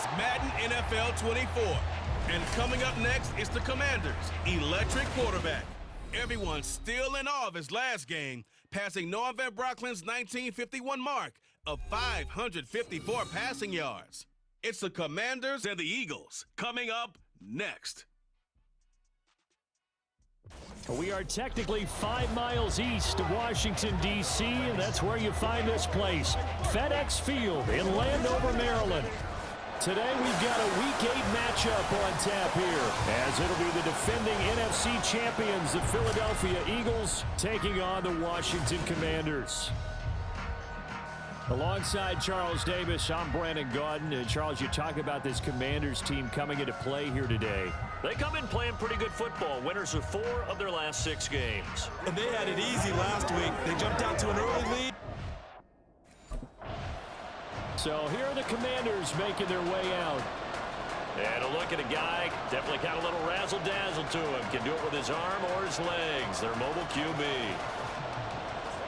It's Madden NFL 24. And coming up next is the Commanders' electric quarterback. Everyone's still in awe of his last game, passing Noah Van Brocklin's 1951 mark of 554 passing yards. It's the Commanders and the Eagles coming up next. We are technically 5 miles east of Washington, D.C., and that's where you find this place, FedEx Field in Landover, Maryland. Today we've got a Week 8 matchup on tap here, as it'll be the defending NFC champions, the Philadelphia Eagles, taking on the Washington Commanders. Alongside Charles Davis, I'm Brandon Gaudin. And Charles, you talk about this Commanders team coming into play here today. They come in playing pretty good football. Winners of 4 of their last 6 games. And they had it easy last week. They jumped out to an early lead. So here are the Commanders making their way out. And a look at a guy, definitely got a little razzle-dazzle to him. Can do it with his arm or his legs. Their mobile QB.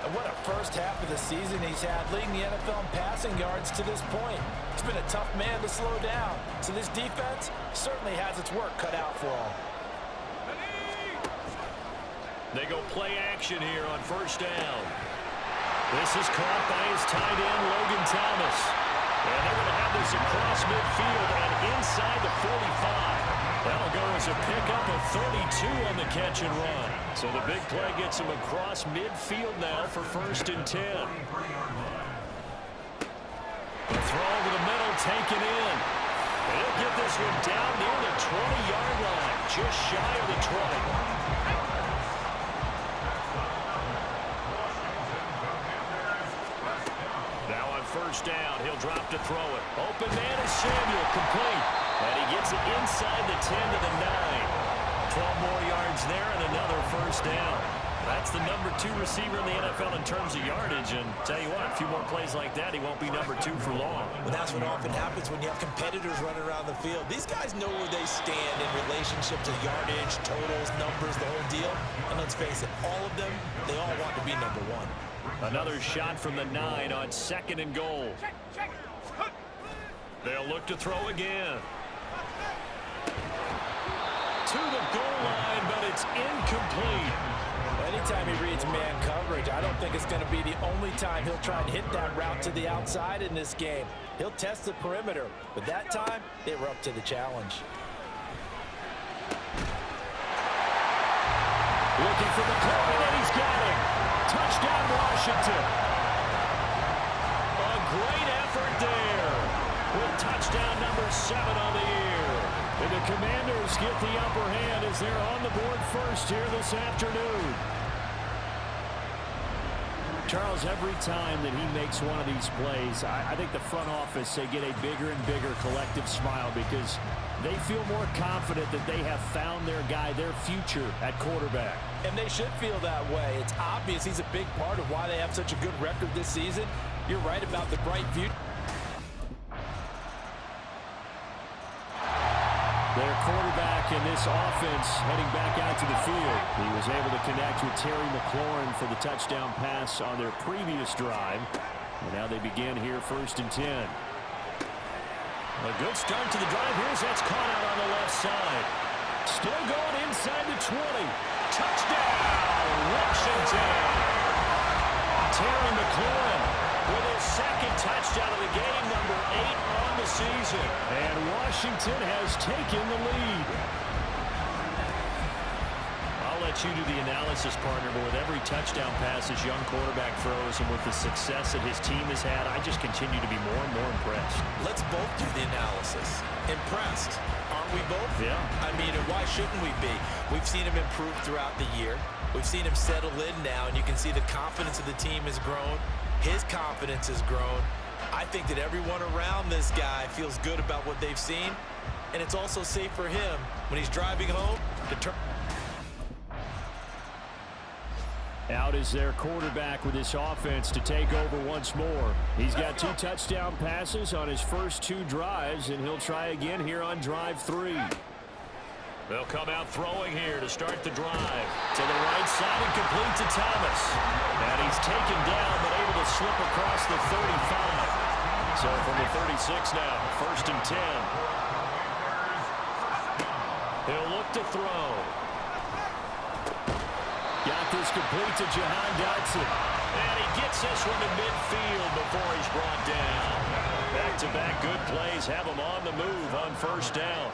And what a first half of the season he's had, leading the NFL in passing yards to this point. He's been a tough man to slow down. So this defense certainly has its work cut out for him. They go play action here on first down. This is caught by his tight end, Logan Thomas. And they're going to have this across midfield and inside the 45. That'll go as a pickup of 32 on the catch and run. So the big play gets him across midfield now for 1st and 10. The throw over the middle, taken in. And he'll get this one down near the 20-yard line, just shy of the 20. First down, he'll drop to throw it. Open man is Samuel, complete. And he gets it inside the 10 to the 9. 12 more yards there and another first down. That's the number 2 receiver in the NFL in terms of yardage. And tell you what, a few more plays like that, he won't be number 2 for long. Well, that's what often happens when you have competitors running around the field. These guys know where they stand in relationship to yardage, totals, numbers, the whole deal. And let's face it, all of them, they all want to be number 1. Another shot from the 9 on 2nd and goal. They'll look to throw again. To the goal line, but it's incomplete. Anytime he reads man coverage, I don't think it's going to be the only time he'll try and hit that route to the outside in this game. He'll test the perimeter, but that time, they were up to the challenge. Looking for the corner, and he's got it. Touchdown, Washington. A great effort there. With touchdown number 7 on the year. And the Commanders get the upper hand as they're on the board first here this afternoon. Charles, every time that he makes one of these plays, I think the front office, they get a bigger and bigger collective smile because they feel more confident that they have found their guy, their future at quarterback. And they should feel that way. It's obvious he's a big part of why they have such a good record this season. You're right about the bright future. Their quarterback in this offense heading back out to the field. He was able to connect with Terry McLaurin for the touchdown pass on their previous drive. And now they begin here 1st and 10. A good start to the drive. Here's that's caught out on the left side. Still going inside the 20. Touchdown, Washington. Terry McLaurin with his 2nd touchdown of the game, number 8 on the season. And Washington has taken the lead. I'll let you do the analysis, partner, but with every touchdown pass this young quarterback throws and with the success that his team has had, I just continue to be more and more impressed. Let's both do the analysis. Impressed. Aren't we both? Yeah. I mean, and why shouldn't we be? We've seen him improve throughout the year. We've seen him settle in now, and you can see the confidence of the team has grown. His confidence has grown. I think that everyone around this guy feels good about what they've seen, and it's also safe for him when he's driving home to turn. Out is their quarterback with this offense to take over once more. He's got 2 touchdown passes on his first 2 drives, and he'll try again here on drive 3. They'll come out throwing here to start the drive. To the right side and complete to Thomas. And he's taken down but able to slip across the 35. So from the 36 now, 1st and 10. He'll look to throw. Got this complete to Jahan Dotson. And he gets this one to midfield before he's brought down. Back-to-back good plays have him on the move on 1st down.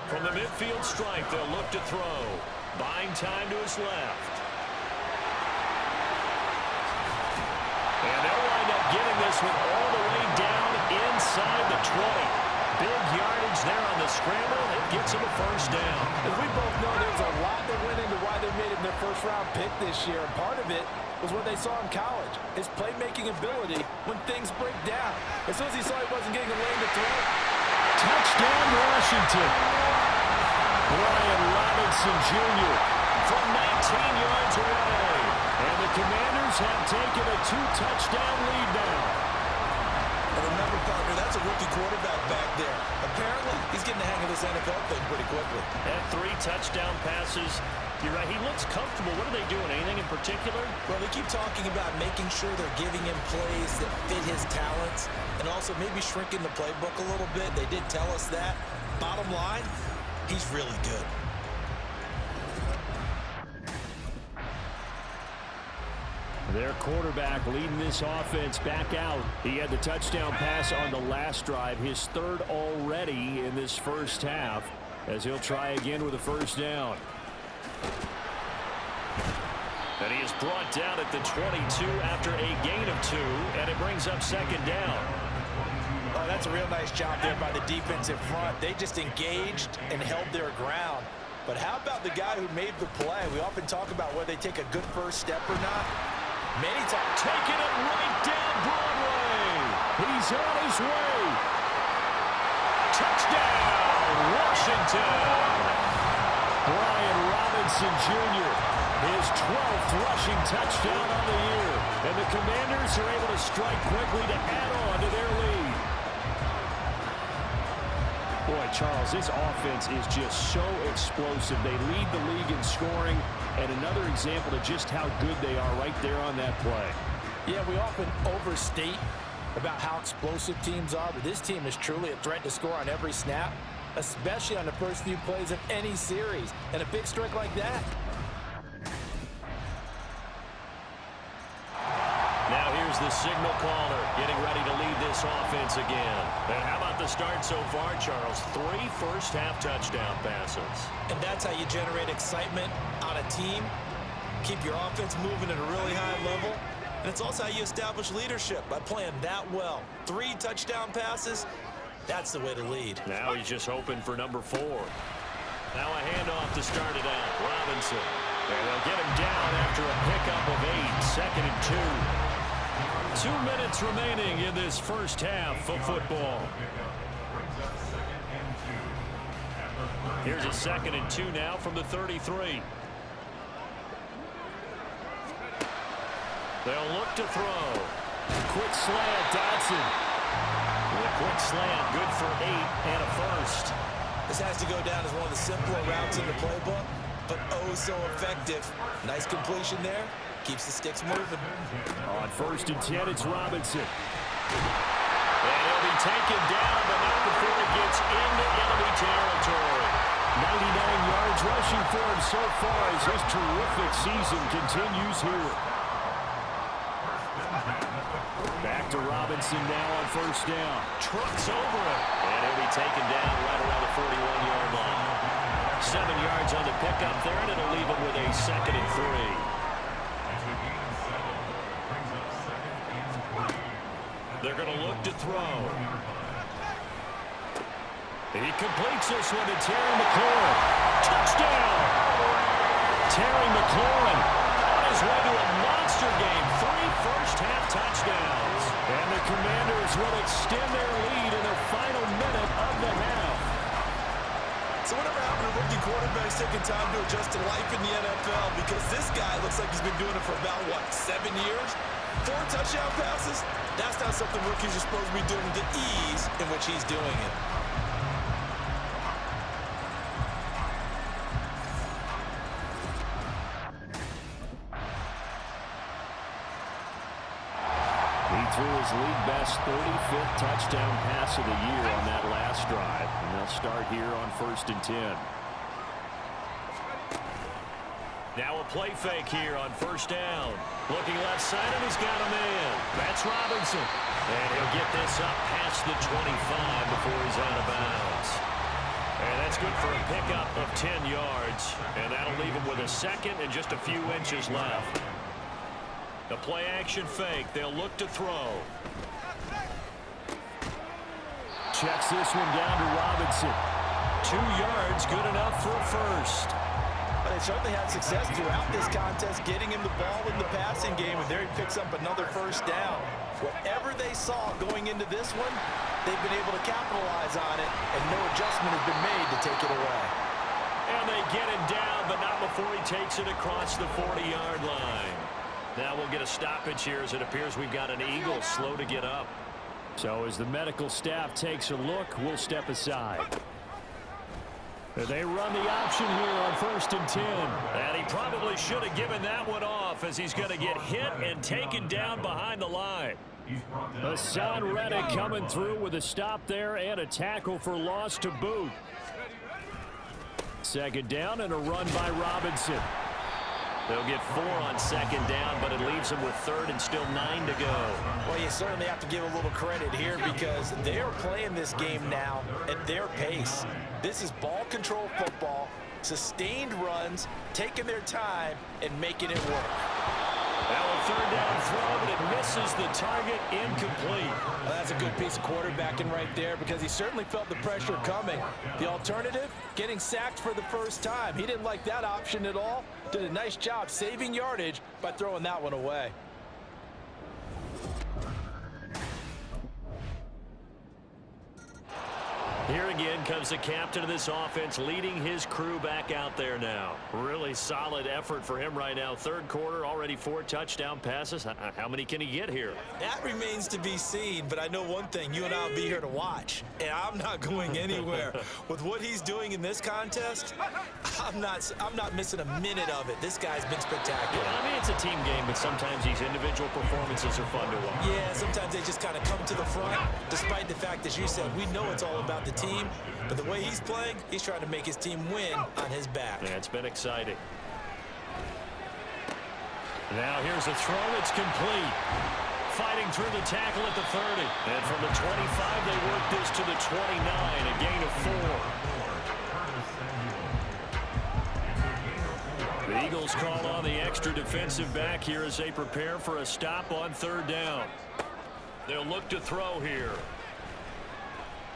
From the midfield stripe, they'll look to throw. Buying time to his left. And they'll wind up getting this one all the way down inside the 20. Big yardage there on the scramble. It gets him a 1st down. As we both know, there's a lot that went into why they made him their first-round pick this year. And part of it was what they saw in college, his playmaking ability when things break down. As soon as he saw he wasn't getting a lane to throw. Touchdown, Washington. Brian Robinson Jr. from 19 yards away. And the Commanders have taken a 2-touchdown lead now. And remember, partner, that's a rookie quarterback back there. Apparently, he's getting the hang of this NFL thing pretty quickly. Had 3 touchdown passes. You're right, he looks comfortable. What are they doing? Anything in particular? Well, they keep talking about making sure they're giving him plays that fit his talents and also maybe shrinking the playbook a little bit. They did tell us that. Bottom line, he's really good. Their quarterback leading this offense back out. He had the touchdown pass on the last drive, his 3rd already in this 1st half, as he'll try again with a 1st down. And he is brought down at the 22 after a gain of 2, and it brings up 2nd down. Oh, that's a real nice job there by the defensive front. They just engaged and held their ground. But how about the guy who made the play? We often talk about whether they take a good first step or not. Many times. Taking it right down Broadway. He's on his way. Touchdown, Washington. Brian Robinson Jr., his 12th rushing touchdown on the year. And the Commanders are able to strike quickly to add on to their lead. Boy, Charles, this offense is just so explosive. They lead the league in scoring, and another example of just how good they are right there on that play. Yeah, we often overstate about how explosive teams are, but this team is truly a threat to score on every snap, especially on the first few plays of any series. And a big strike like that. Now here's the signal caller getting ready to lead this offense again. And how about the start so far, Charles? 3 first-half touchdown passes. And that's how you generate excitement on a team, keep your offense moving at a really high level, and it's also how you establish leadership by playing that well. 3 touchdown passes, that's the way to lead. Now he's just hoping for number 4. Now a handoff to start it out. Robinson. And they'll get him down after a pickup of 8. 2nd and 2. 2 minutes remaining in this first half of football. Here's a 2nd and 2 now from the 33. They'll look to throw. Quick slant, Dotson. With a quick slant, good for 8 and a 1st. This has to go down as one of the simpler routes in the playbook, but oh so effective. Nice completion there. Keeps the sticks moving. On 1st and 10, it's Robinson. And he'll be taken down, but not before it gets into enemy territory. 99 yards rushing for him so far as his terrific season continues here. Back to Robinson now on 1st down. Trucks over it. And he'll be taken down right around the 41-yard line. 7 yards on the pickup there, and it'll leave him with a 2nd and 3. They're going to look to throw. He completes this one to Terry McLaurin. Touchdown! Terry McLaurin on his way to a monster game. 3 first-half touchdowns. And the Commanders will extend their lead in the final minute of the half. So whatever happened to rookie quarterbacks taking time to adjust to life in the NFL? Because this guy looks like he's been doing it for about, 7 years? 4 touchdown passes? That's not something rookies are supposed to be doing with the ease in which he's doing it. He threw his league-best 35th touchdown pass of the year on that last drive. And they'll start here on 1st and 10. Now a play fake here on 1st down. Looking left side, and he's got a man. That's Robinson. And he'll get this up past the 25 before he's out of bounds. And that's good for a pickup of 10 yards. And that'll leave him with a second and just a few inches left. The play action fake. They'll look to throw. Checks this one down to Robinson. 2 yards, good enough for a first. They certainly had success throughout this contest, getting him the ball in the passing game, and there he picks up another 1st down. Whatever they saw going into this one, they've been able to capitalize on it, and no adjustment has been made to take it away. And they get him down, but not before he takes it across the 40-yard line. Now we'll get a stoppage here as it appears we've got an Eagle slow to get up. So as the medical staff takes a look, we'll step aside. They run the option here on 1st and 10. And he probably should have given that one off as he's going to get hit and taken down behind the line. Hassan Reddick coming through with a stop there and a tackle for loss to boot. 2nd down and a run by Robinson. They'll get 4 on 2nd down, but it leaves them with 3rd and still 9 to go. Well, you certainly have to give a little credit here because they're playing this game now at their pace. This is ball control football, sustained runs, taking their time, and making it work. Now a 3rd down throw, but it misses the target, incomplete. Well, that's a good piece of quarterbacking right there because he certainly felt the pressure coming. The alternative, getting sacked for the first time. He didn't like that option at all. Did a nice job saving yardage by throwing that one away. Here again comes the captain of this offense, leading his crew back out there now. Really solid effort for him right now. 3rd quarter, already 4 touchdown passes. How many can he get here? That remains to be seen, but I know one thing. You and I will be here to watch, and I'm not going anywhere. With what he's doing in this contest, I'm not missing a minute of it. This guy's been spectacular. Yeah, I mean, it's a team game, but sometimes these individual performances are fun to watch. Yeah, sometimes they just kind of come to the front, despite the fact, as you said, we know it's all about the team, but the way he's playing, he's trying to make his team win on his back. Yeah, it's been exciting. Now here's a throw. It's complete. Fighting through the tackle at the 30. And from the 25, they work this to the 29, a gain of 4. The Eagles call on the extra defensive back here as they prepare for a stop on 3rd down. They'll look to throw here.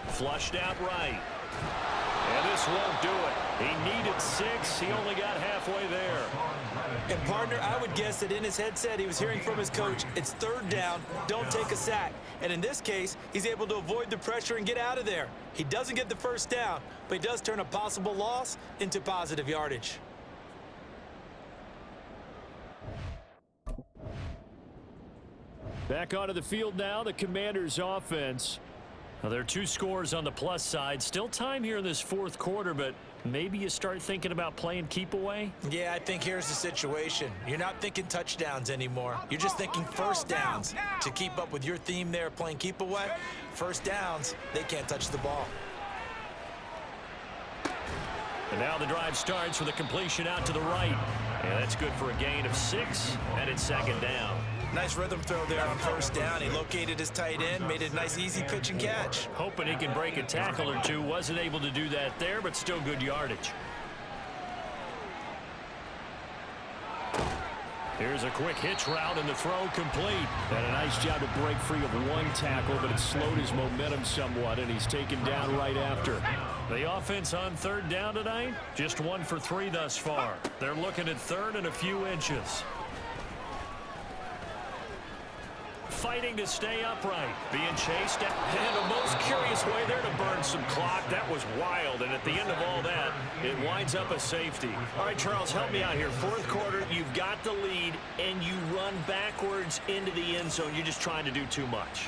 Flushed out right. And this won't do it. He needed 6. He only got halfway there. And, partner, I would guess that in his headset he was hearing from his coach, it's 3rd down, don't take a sack. And in this case, he's able to avoid the pressure and get out of there. He doesn't get the 1st down, but he does turn a possible loss into positive yardage. Back onto the field now, the Commanders' offense. Now, there are 2 scores on the plus side. Still time here in this 4th quarter, but maybe you start thinking about playing keep away? Yeah, I think here's the situation. You're not thinking touchdowns anymore. You're just thinking 1st downs. To keep up with your theme there, playing keep away, 1st downs, they can't touch the ball. And now the drive starts with a completion out to the right. And that's good for a gain of 6, and it's 2nd down. Nice rhythm throw there on 1st down. He located his tight end, made it a nice, easy pitch and catch. Hoping he can break a tackle or 2. Wasn't able to do that there, but still good yardage. Here's a quick hitch route and the throw complete. And a nice job to break free of 1 tackle, but it slowed his momentum somewhat, and he's taken down right after. The offense on 3rd down tonight, just 1 for 3 thus far. They're looking at 3rd and a few inches. Fighting to stay upright, being chased at, and the most curious way there to burn some clock. That was wild, and at the end of all that, it winds up a safety. All right, Charles, help me out here. 4th quarter, you've got the lead, and you run backwards into the end zone. You're just trying to do too much.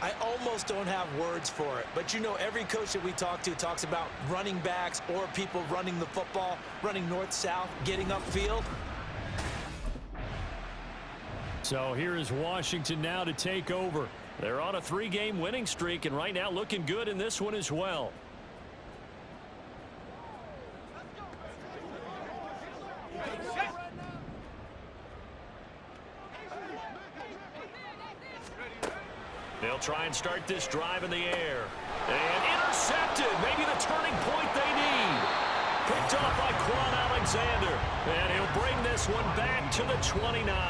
I almost don't have words for it, but you know every coach that we talk to talks about running backs or people running the football, running north-south, getting upfield. So here is Washington now to take over. They're on a 3-game winning streak, and right now looking good in this one as well. They'll try and start this drive in the air. And intercepted. Maybe the turning point they need. Picked off by Quan Alexander. And he'll bring this one back to the 29.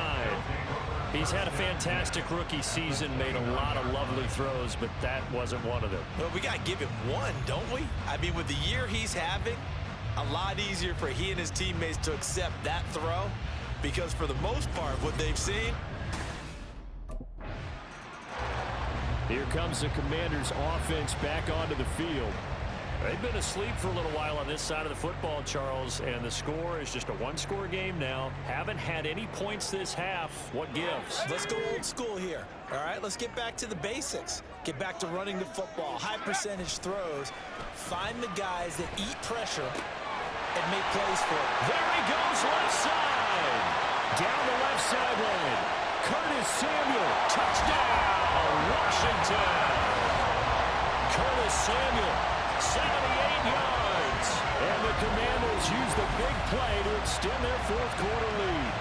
He's had a fantastic rookie season, made a lot of lovely throws, but that wasn't one of them. Well, we got to give him one, don't we? I mean, with the year he's having, a lot easier for he and his teammates to accept that throw, because for the most part, what they've seen. Here comes the Commanders' offense back onto the field. They've been asleep for a little while on this side of the football, Charles, and the score is just a one-score game now. Haven't had any points this half. What gives? Let's go old school here. All right, let's get back to the basics. Get back to running the football, high percentage throws. Find the guys that eat pressure and make plays for it. There he goes, left side. Down the left sideline. Curtis Samuel, Touchdown, Washington. Curtis Samuel, 78 yards. and the Commanders use the big play to extend their fourth-quarter lead.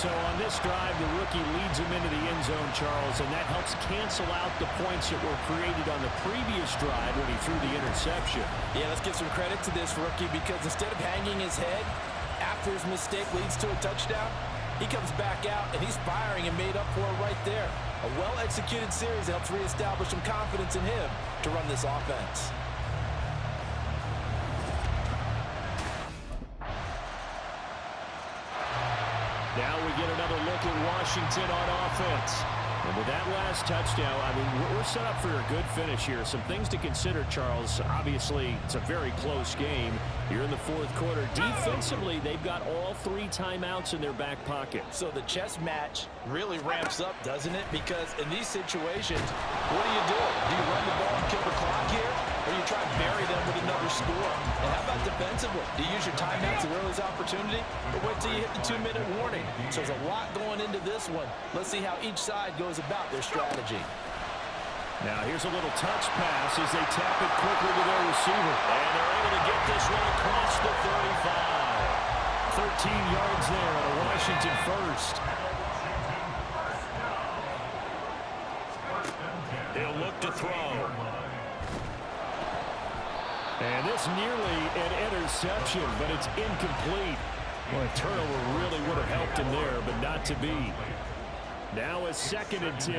So on this drive, the rookie leads him into the end zone, Charles, and that helps cancel out the points that were created on the previous drive when he threw the interception. Yeah, let's give some credit to this rookie, because instead of hanging his head after his mistake leads to a touchdown, he comes back out and he's firing and made up for it right there. A well-executed series helps reestablish some confidence in him to run this offense. Now we get another look at Washington on offense. And with that last touchdown, I mean, we're set up for a good finish here. Some things to consider, Charles. Obviously, it's a very close game. Here in the fourth quarter, defensively, they've got all 3 timeouts in their back pocket. So the chess match really ramps up, doesn't it? Because in these situations, what do? Do you run the ball and kill the clock here? Or you try and bury them with another score? And how about defensively? Do you use your timeouts at earliest opportunity? Or wait till you hit the 2-minute warning? So there's a lot going into this one. Let's see how each side goes about their strategy. Now here's a little touch pass as they tap it quickly to their receiver. And they're able to get this one across the 35. 13 yards there on a Washington first. He'll look to throw. And this nearly an interception, but it's incomplete. Well, a turnover really would have helped him there, but not to be. Now a 2nd and 10.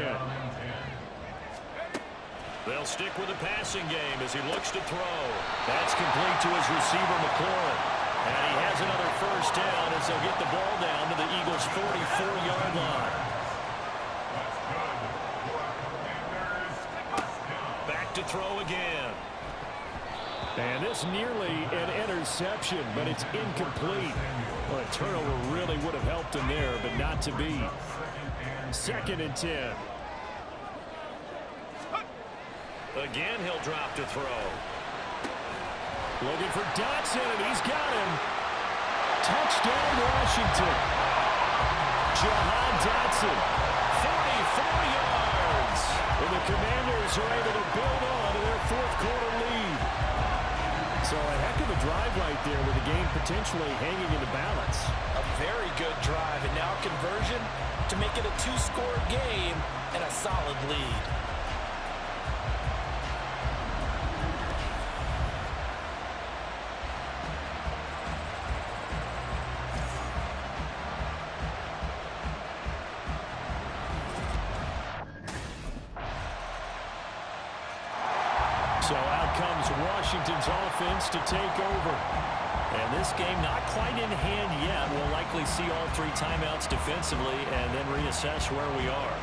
They'll stick with the passing game as he looks to throw. That's complete to his receiver, McLaurin. And he has another first down as they'll get the ball down to the Eagles' 44-yard line. Back to throw again. And this nearly an interception, but it's incomplete. Well, a turnover really would have helped him there, but not to be. 2nd and 10. Again, he'll drop to throw. Looking for Dotson, and he's got him. Touchdown, Washington. Jahan Dotson, 44 yards. And the Commanders are able to build on to their fourth-quarter lead. So a heck of a drive right there with the game potentially hanging in the balance. A very good drive, and now conversion to make it a 2-score game and a solid lead. So out comes Washington's offense to take over. And this game not quite in hand yet. We'll likely see all 3 timeouts defensively and then reassess where we are.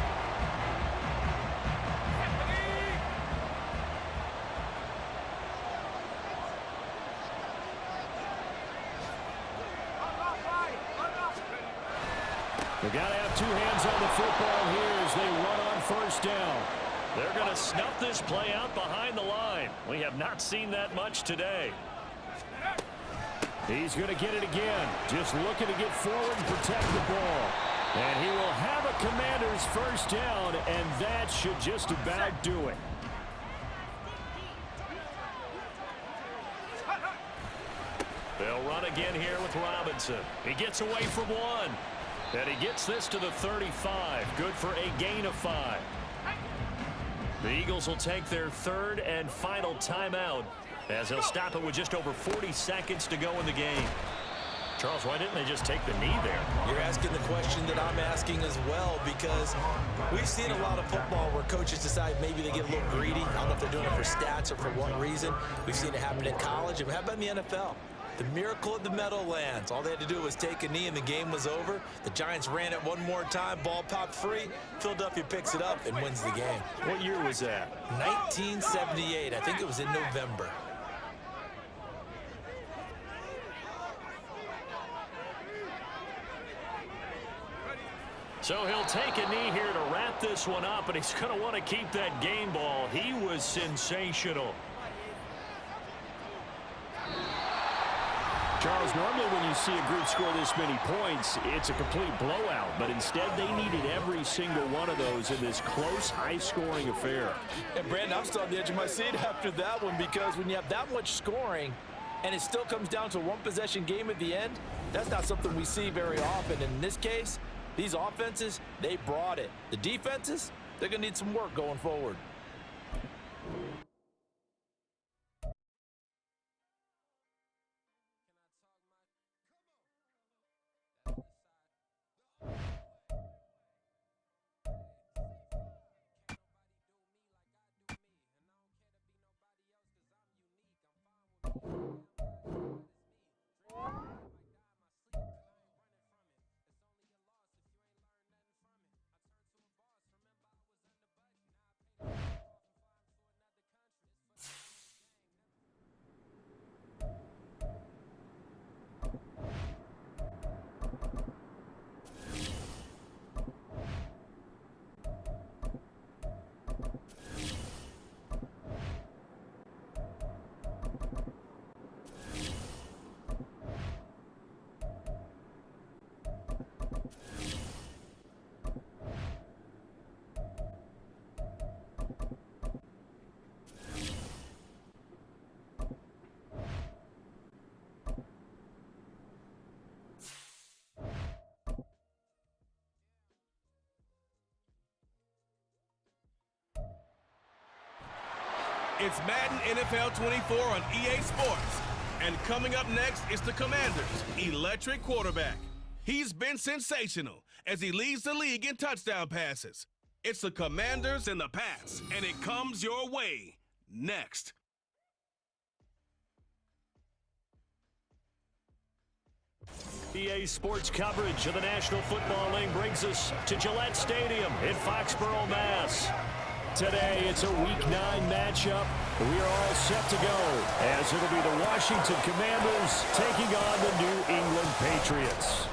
They got to have 2 hands on the football here as they run on first down. They're going to snuff this play out behind the line. We have not seen that much today. He's going to get it again. Just looking to get forward and protect the ball. And he will have a Commanders first down, and that should just about do it. They'll run again here with Robinson. He gets away from one. And he gets this to the 35. Good for a gain of 5. The Eagles will take their third and final timeout as they'll stop it with just over 40 seconds to go in the game. Charles, why didn't they just take the knee there? You're asking the question that I'm asking as well, because we've seen a lot of football where coaches decide maybe they get a little greedy. I don't know if they're doing it for stats or for what reason. We've seen it happen in college. And how about in the NFL? The miracle of the Meadowlands. All they had to do was take a knee and the game was over. The Giants ran it one more time. Ball popped free. Philadelphia picks it up and wins the game. What year was that? 1978. I think it was in November. So he'll take a knee here to wrap this one up, and he's going to want to keep that game ball. He was sensational. Charles, normally when you see a group score this many points, it's a complete blowout. But instead, they needed every single one of those in this close, high-scoring affair. And, Brandon, I'm still on the edge of my seat after that one, because when you have that much scoring and it still comes down to a one-possession game at the end, that's not something we see very often. And in this case, these offenses, they brought it. The defenses, they're going to need some work going forward. It's Madden NFL 24 on EA Sports. And coming up next is the Commanders' electric quarterback. He's been sensational as he leads the league in touchdown passes. It's the Commanders in the pass, and it comes your way next. EA Sports coverage of the National Football League brings us to Gillette Stadium in Foxborough, Mass. Today, it's a Week 9 matchup. We are all set to go, as it'll be the Washington Commanders taking on the New England Patriots.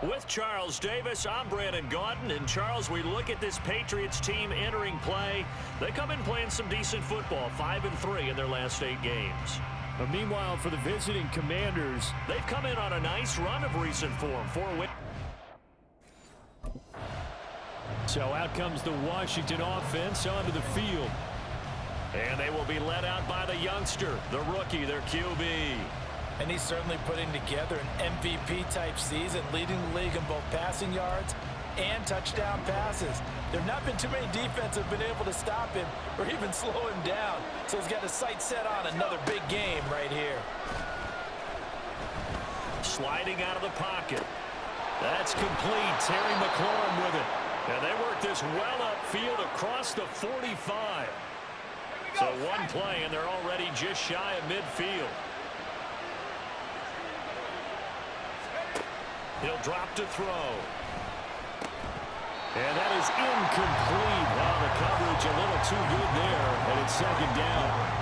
With Charles Davis, I'm Brandon Gaudin. And Charles, we look at this Patriots team entering play. They come in playing some decent football, 5-3 in their last 8 games. But meanwhile, for the visiting Commanders, they've come in on a nice run of recent form, 4 wins. So out comes the Washington offense onto the field. And they will be led out by the youngster, the rookie, their QB. And he's certainly putting together an MVP-type season, leading the league in both passing yards and touchdown passes. There have not been too many defenses have been able to stop him or even slow him down. So he's got his sights set on another big game right here. Sliding out of the pocket. That's complete. Terry McLaurin with it. And they work this well upfield across the 45. So one play, and they're already just shy of midfield. He'll drop to throw. And that is incomplete. Wow, the coverage a little too good there, and it's second down.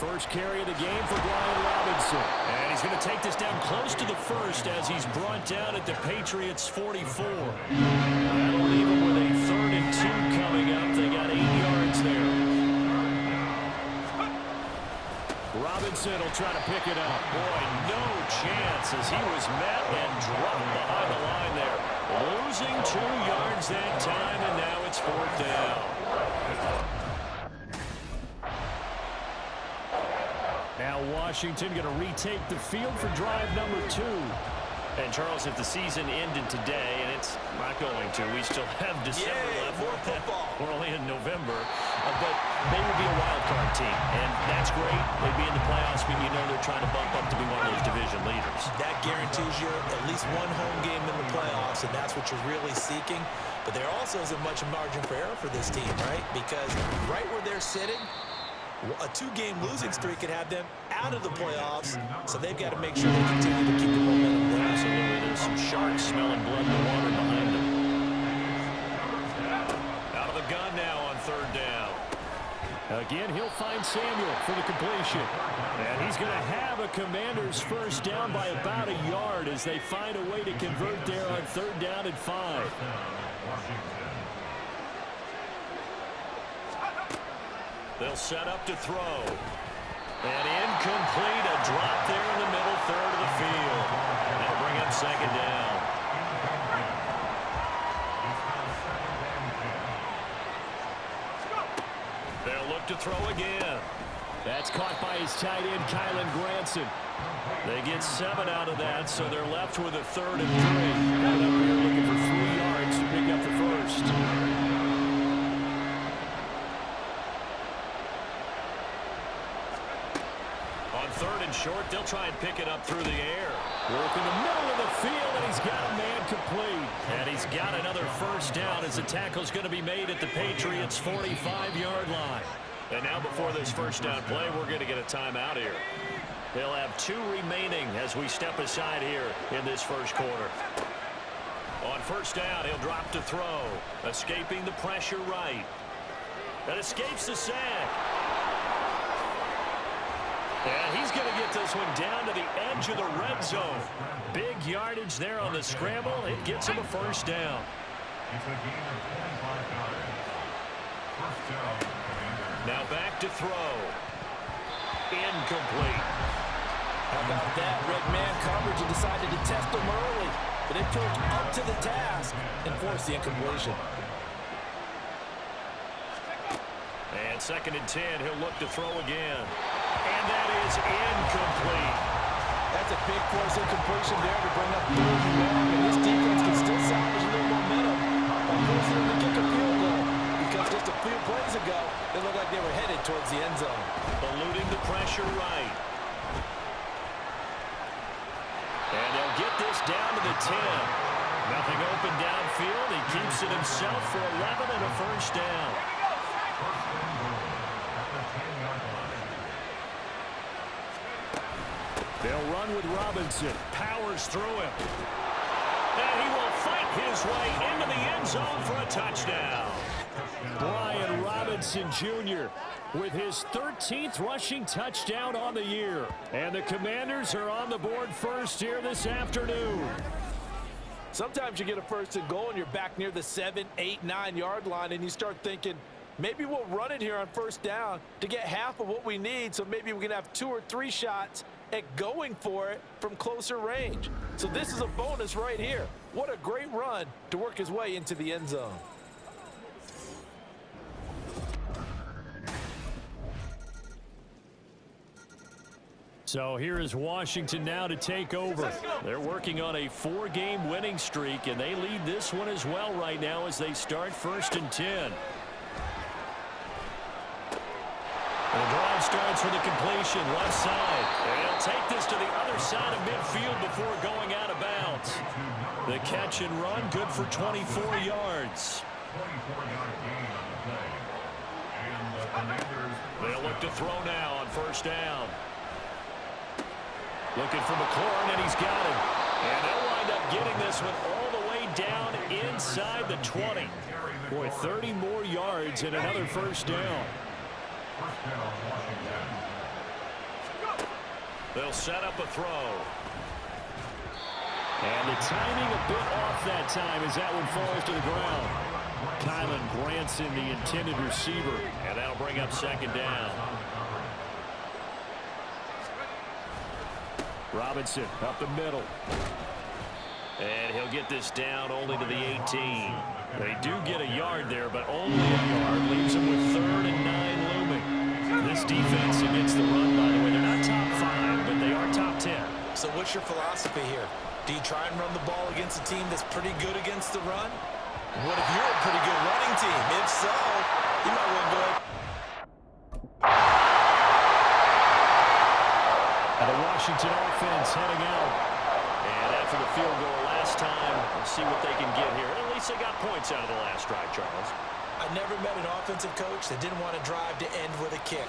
First carry of the game for Brian Robinson. And he's going to take this down close to the first as he's brought down at the Patriots' 44. That'll leave him with a 3rd and 2 coming up. They got 8 yards there. Robinson will try to pick it up. Boy, no chance as he was met and dropped behind the line there. Losing 2 yards that time, and now it's 4th down. Now Washington going to retake the field for drive number 2. And, Charles, if the season ended today, and it's not going to, we still have December left. More football. We're only in November. But they would be a wild card team, and that's great. They'd be in the playoffs, but you know they're trying to bump up to be one of those division leaders. That guarantees you at least one home game in the playoffs, and that's what you're really seeking. But there also isn't much margin for error for this team, right? Because right where they're sitting, a 2-game losing streak could have them out of the playoffs, so they've got to make sure they continue to keep the momentum there. Absolutely. There's some sharks smelling blood in the water behind them. Out of the gun now on 3rd down. Again, he'll find Samuel for the completion. And he's going to have a Commander's first down by about a yard as they find a way to convert there on 3rd down and 5. They'll set up to throw. And incomplete, a drop there in the middle 3rd of the field. That'll bring up 2nd down. They'll look to throw again. That's caught by his tight end, Kylan Granson. They get 7 out of that, so they're left with a 3rd and 3. Coming up here looking for 3 yards to pick up the first. On 3rd and short, they'll try and pick it up through the air. Work in the middle of the field, and he's got a man complete. And he's got another first down as the tackle's going to be made at the Patriots' 45-yard line. And now before this first down play, we're going to get a timeout here. They'll have 2 remaining as we step aside here in this first quarter. On first down, he'll drop to throw. Escaping the pressure right. And escapes the sack. And he's going to get this one down to the edge of the red zone. Big yardage there on the scramble. It gets him a first down. Now back to throw. Incomplete. How about that? Red man coverage and decided to test him early. But it took up to the task and forced the incompletion. And 2nd and 10, he'll look to throw again. And that is incomplete. That's a big force incompletion there to bring up 3rd and long. And this defense can still salvage a little momentum by forcing them to kick a field goal. Because just a few plays ago, they looked like they were headed towards the end zone. Eluding the pressure right. And they'll get this down to the 10. Nothing open downfield. He keeps it himself for 11 and a first down. They'll run with Robinson. Powers through him. And he will fight his way into the end zone for a touchdown. Brian Robinson Jr. with his 13th rushing touchdown on the year. And the Commanders are on the board first here this afternoon. Sometimes you get a 1st and goal and you're back near the 7, 8, 9 yard line and you start thinking, maybe we'll run it here on 1st down to get half of what we need, so maybe we can have 2 or 3 shots at going for it from closer range. So this is a bonus right here. What a great run to work his way into the end zone. So here is Washington now to take over. They're working on a 4-game winning streak, and they lead this one as well right now as they start 1st and 10. The drive starts with a completion left side. And he'll take this to the other side of midfield before going out of bounds. The catch and run good for 24 yards. They'll look to throw now on 1st down. Looking for McLaurin, and he's got him. And they'll wind up getting this one all the way down inside the 20. Boy, 30 more yards and another first down. They'll set up a throw. And the timing a bit off that time as that one falls to the ground. Kylan Granson, the intended receiver. And that'll bring up second down. Robinson up the middle. And he'll get this down only to the 18. They do get a yard there, but only a yard. Leaves them with 3rd and 9 looming. This defense against the run, by the way, they're not top 5, but they are top 10. So what's your philosophy here? Do you try and run the ball against a team that's pretty good against the run? What if you're a pretty good running team? If so, you might want to go ahead. The Washington offense heading out. And after the field goal last time, we'll see what they can get here. And at least they got points out of the last drive, Charles. I never met an offensive coach that didn't want to drive to end with a kick.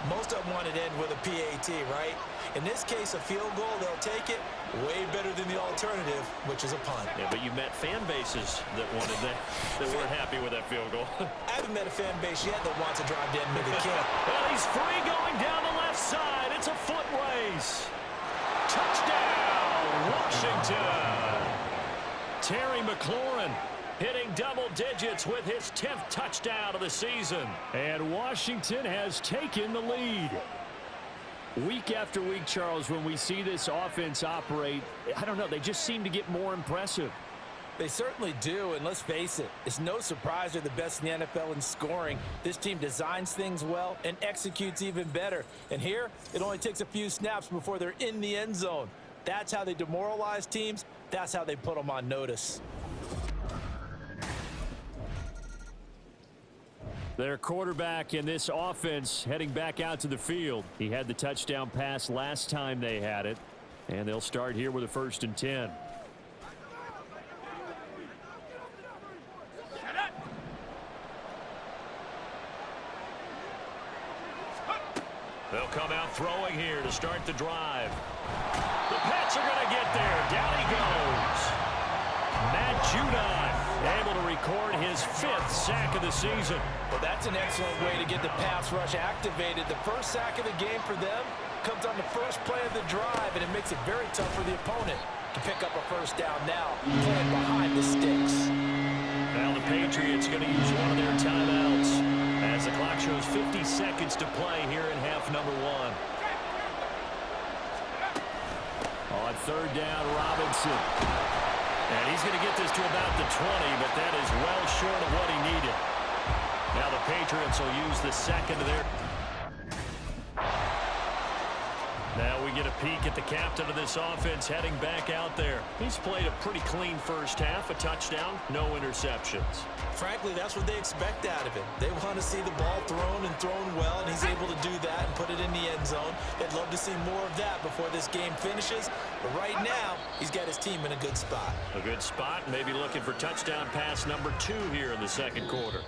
Most of them wanted to end with a PAT, right? In this case, a field goal, they'll take it. Way better than the alternative, which is a punt. Yeah, but you met fan bases that wanted that weren't happy with that field goal. I haven't met a fan base yet that wants to drive to end with a kick. Well, he's free going down the left side. It's a foot race. Touchdown, Washington. Terry McLaurin hitting double digits with his 10th touchdown of the season. And Washington has taken the lead. Week after week, Charles, when we see this offense operate, I don't know, they just seem to get more impressive. They certainly do, and let's face it, it's no surprise they're the best in the NFL in scoring. This team designs things well and executes even better. And here, it only takes a few snaps before they're in the end zone. That's how they demoralize teams. That's how they put them on notice. Their quarterback in this offense heading back out to the field. He had the touchdown pass last time they had it. And they'll start here with a 1st and 10. They'll come out throwing here to start the drive. The Pats are going to get there. Down he goes. Matt Judon able to record his 5th sack of the season. Well, that's an excellent way to get the pass rush activated. The first sack of the game for them comes on the first play of the drive, and it makes it very tough for the opponent to pick up a first down now, playing behind the sticks. Now the Patriots going to use one of their timeouts as the clock shows 50 seconds to play here in half number 1. On 3rd down, Robinson. And he's going to get this to about the 20, but that is well short of what he needed. Now the Patriots will use the second of their... Now we get a peek at the captain of this offense heading back out there. He's played a pretty clean first half, a touchdown, no interceptions. Frankly, that's what they expect out of him. They want to see the ball thrown and thrown well, and he's able to do that and put it in the end zone. They'd love to see more of that before this game finishes. But right now, he's got his team in a good spot. A good spot, maybe looking for touchdown pass number 2 here in the second quarter.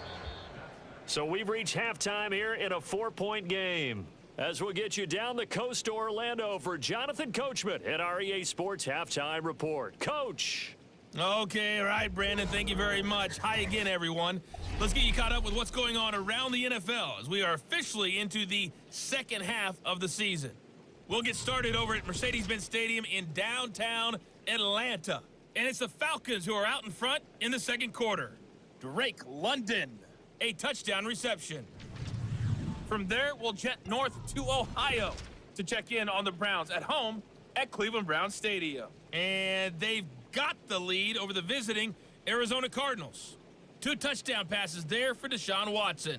So we've reached halftime here in a 4-point game. As we'll get you down the coast to Orlando for Jonathan Coachman at our EA Sports Halftime Report. Coach. Okay, all right, Brandon, thank you very much. Hi again, everyone. Let's get you caught up with what's going on around the NFL as we are officially into the second half of the season. We'll get started over at Mercedes-Benz Stadium in downtown Atlanta. And it's the Falcons who are out in front in the second quarter. Drake London, a touchdown reception. From there, we'll jet north to Ohio to check in on the Browns at home at Cleveland Browns Stadium. And they've got the lead over the visiting Arizona Cardinals. 2 touchdown passes there for Deshaun Watson.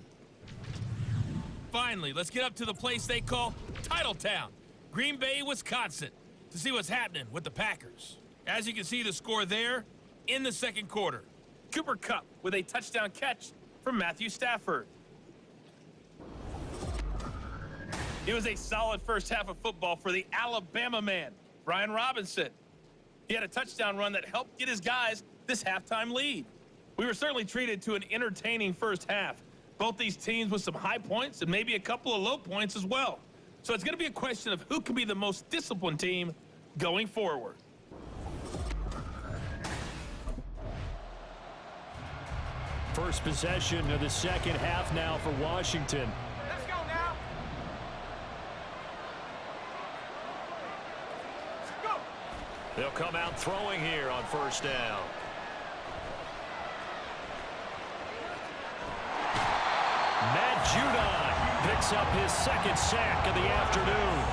Finally, let's get up to the place they call Titletown, Green Bay, Wisconsin, to see what's happening with the Packers. As you can see, the score there in the second quarter. Cooper Kupp with a touchdown catch from Matthew Stafford. It was a solid first half of football for the Alabama man, Brian Robinson. He had a touchdown run that helped get his guys this halftime lead. We were certainly treated to an entertaining first half. Both these teams with some high points and maybe a couple of low points as well. So it's going to be a question of who can be the most disciplined team going forward. First possession of the second half now for Washington. Let's go now. They'll come out throwing here on first down. Matt Judon picks up his second sack of the afternoon.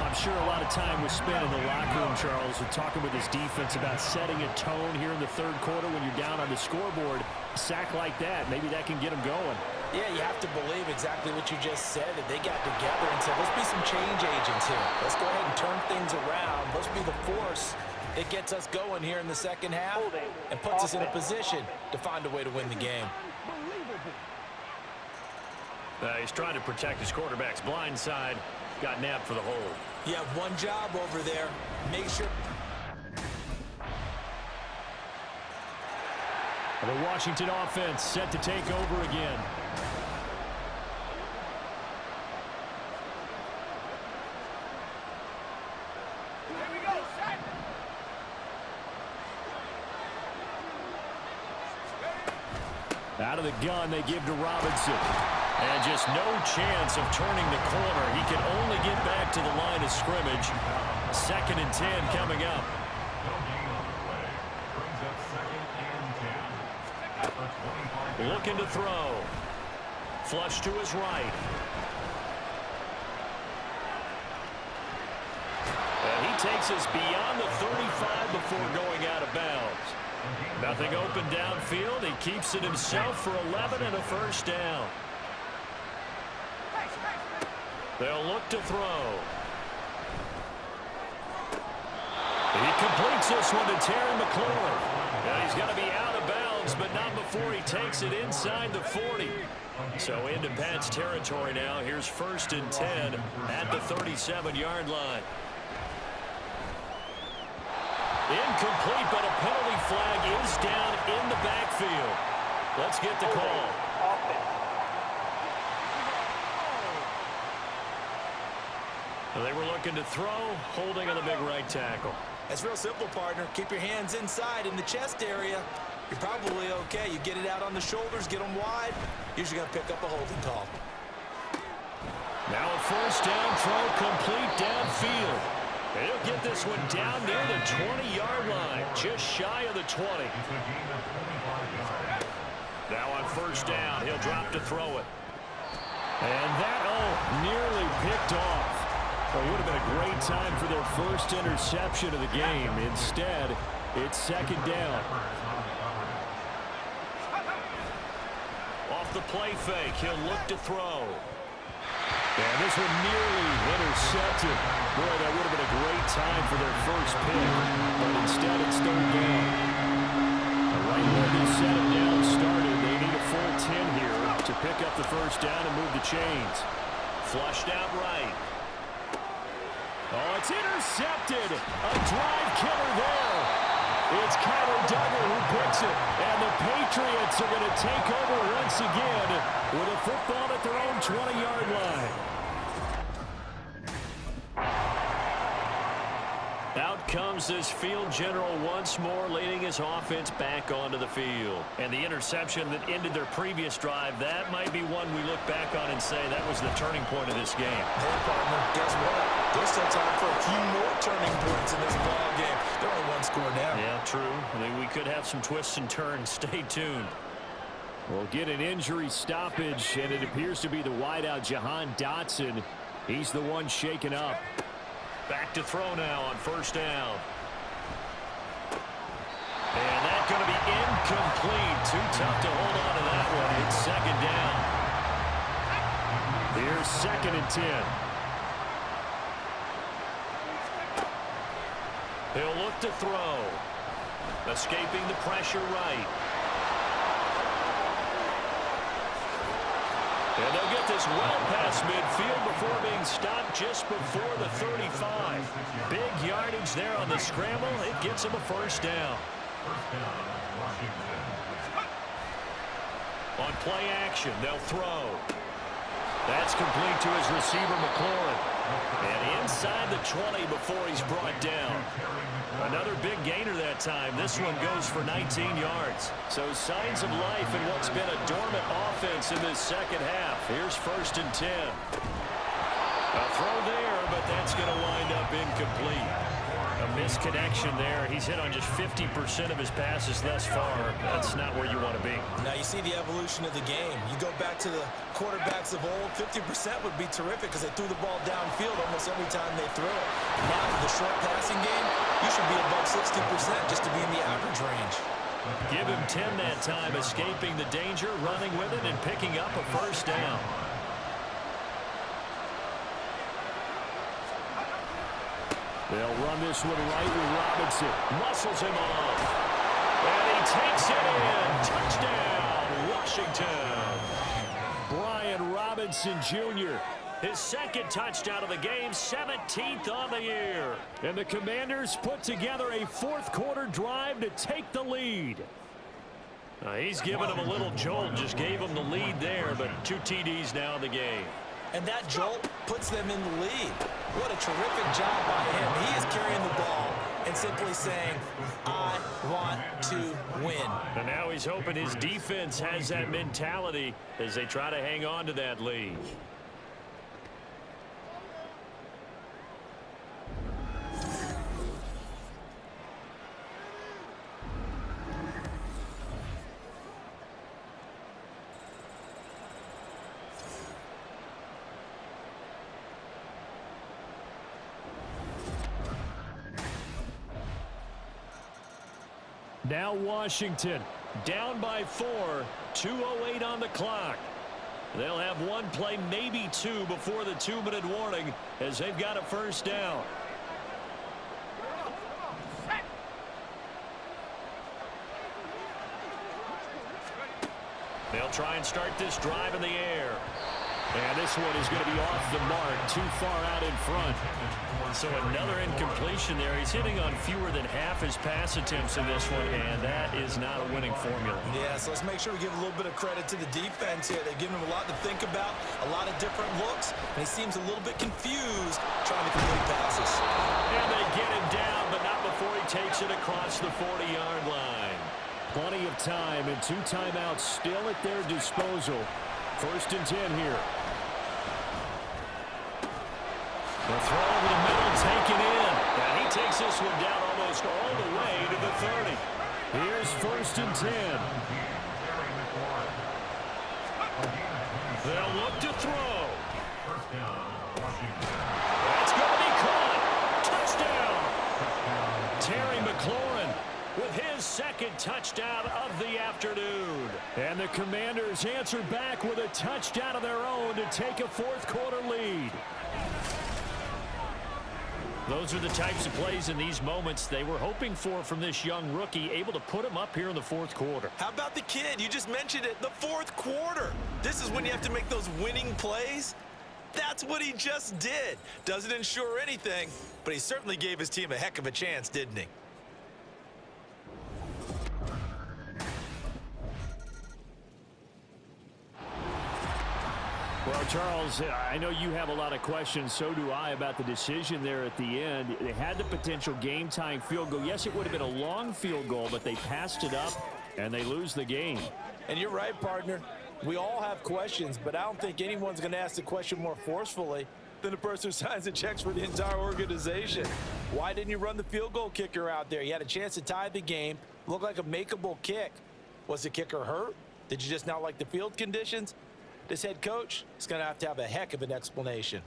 I'm sure a lot of time was spent in the locker room, Charles, with talking with his defense about setting a tone here in the third quarter when you're down on the scoreboard. A sack like that, maybe that can get them going. Yeah, you have to believe exactly what you just said, that they got together and said, let's be some change agents here. Let's go ahead and turn things around. Let's be the force that gets us going here in the second half and puts us in a position to find a way to win the game. He's trying to protect his quarterback's blind side. Got nabbed for the hold. You have one job over there. Make sure. The Washington offense set to take over again. Out of the gun, they give to Robinson. And just no chance of turning the corner. He can only get back to the line of scrimmage. 2nd and 10 coming up. Looking to throw. Flush to his right. And he takes us beyond the 35 before going out of bounds. Nothing open downfield. He keeps it himself for 11 and a first down. They'll look to throw. He completes this one to Terry McLaurin. Now he's going to be out of bounds, but not before he takes it inside the 40. So into Pat's territory now. Here's 1st and 10 at the 37-yard line. Incomplete, but a penalty flag is down in the backfield. Let's get the call. They were looking to throw, holding on the big right tackle. That's real simple, partner. Keep your hands inside in the chest area. You're probably okay. You get it out on the shoulders, get them wide. Usually going to pick up a holding call. Now a first down throw complete downfield. He'll get this one down near the 20-yard line, just shy of the 20. Now on first down, he'll drop to throw it. And that, nearly picked off. It would have been a great time for their first interception of the game. Instead, it's 2nd down. Off the play fake, he'll look to throw. And this one nearly intercepted. Boy, that would have been a great time for their first pick. But instead, it's 3rd down. Right where this set him down started, they need a full 10 here to pick up the first down and move the chains. Flushed out right. Oh, it's intercepted. A drive killer there. It's Kyler Duggar who picks it. And the Patriots are going to take over once again with a football at their own 20-yard line. Out comes this field general once more, leading his offense back onto the field. And the interception that ended their previous drive, that might be one we look back on and say that was the turning point of this game. Hey, partner, guess what? There's still time for a few more turning points in this ball game. They're only one score down. Yeah, true. I mean, we could have some twists and turns. Stay tuned. We'll get an injury stoppage, and it appears to be the wideout, Jahan Dotson. He's the one shaken up. Back to throw now on first down. And that's going to be incomplete. Too tough to hold on to that one. It's 2nd down. Here's 2nd and 10. He'll look to throw. Escaping the pressure right. And they'll get this well past midfield before being stopped just before the 35. Big yardage there on the scramble. It gets him a first down. On play action, they'll throw. That's complete to his receiver, McLaurin. And inside the 20 before he's brought down. Another big gainer that time. This one goes for 19 yards. So signs of life in what's been a dormant offense in this second half. Here's 1st and 10. A throw there, but that's going to wind up incomplete. A misconnection there. He's hit on just 50% of his passes thus far. That's not where you want to be. Now you see the evolution of the game. You go back to the quarterbacks of old, 50% would be terrific because they threw the ball downfield almost every time they threw it. Now with the short passing game, you should be above 60% just to be in the average range. Give him 10 that time, escaping the danger, running with it, and picking up a first down. They'll run this one right with Robinson. Muscles him off. And he takes it in. Touchdown, Washington. Brian Robinson Jr. His second touchdown of the game, 17th on the year. And the Commanders put together a fourth-quarter drive to take the lead. He's given him a little jolt, just gave him the lead there, but 2 TDs now in the game. And that jolt puts them in the lead. What a terrific job by him. He is carrying the ball and simply saying, I want to win. And now he's hoping his defense has that mentality as they try to hang on to that lead. Now Washington Down by 4, 2:08 on the clock. They'll have one play, maybe two, before the 2-minute warning as they've got a first down. They'll try and start this drive in the air. And this one is going to be off the mark, too far out in front. So another incompletion there. He's hitting on fewer than half his pass attempts in this one, and that is not a winning formula. Yeah, so let's make sure we give a little bit of credit to the defense here. They've given him a lot to think about, a lot of different looks, and he seems a little bit confused trying to complete passes. And they get him down, but not before he takes it across the 40-yard line. Plenty of time and 2 timeouts still at their disposal. 1st and 10 here. The throw over the middle, taken in. And he takes this one down almost all the way to the 30. Here's 1st and 10. They'll look to throw. That's going to be caught. Touchdown. Terry McLaurin with his second touchdown of the afternoon. And the Commanders answer back with a touchdown of their own to take a fourth-quarter lead. Those are the types of plays in these moments they were hoping for from this young rookie, able to put him up here in the fourth quarter. How about the kid? You just mentioned it, the fourth quarter. This is when you have to make those winning plays. That's what he just did. Doesn't ensure anything, but he certainly gave his team a heck of a chance, didn't he? Well, Charles, I know you have a lot of questions. So do I about the decision there at the end. They had the potential game-tying field goal. Yes, it would have been a long field goal, but they passed it up, and they lose the game. And you're right, partner. We all have questions, but I don't think anyone's going to ask the question more forcefully than the person who signs the checks for the entire organization. Why didn't you run the field goal kicker out there? You had a chance to tie the game. Looked like a makeable kick. Was the kicker hurt? Did you just not like the field conditions? This head coach is going to have a heck of an explanation.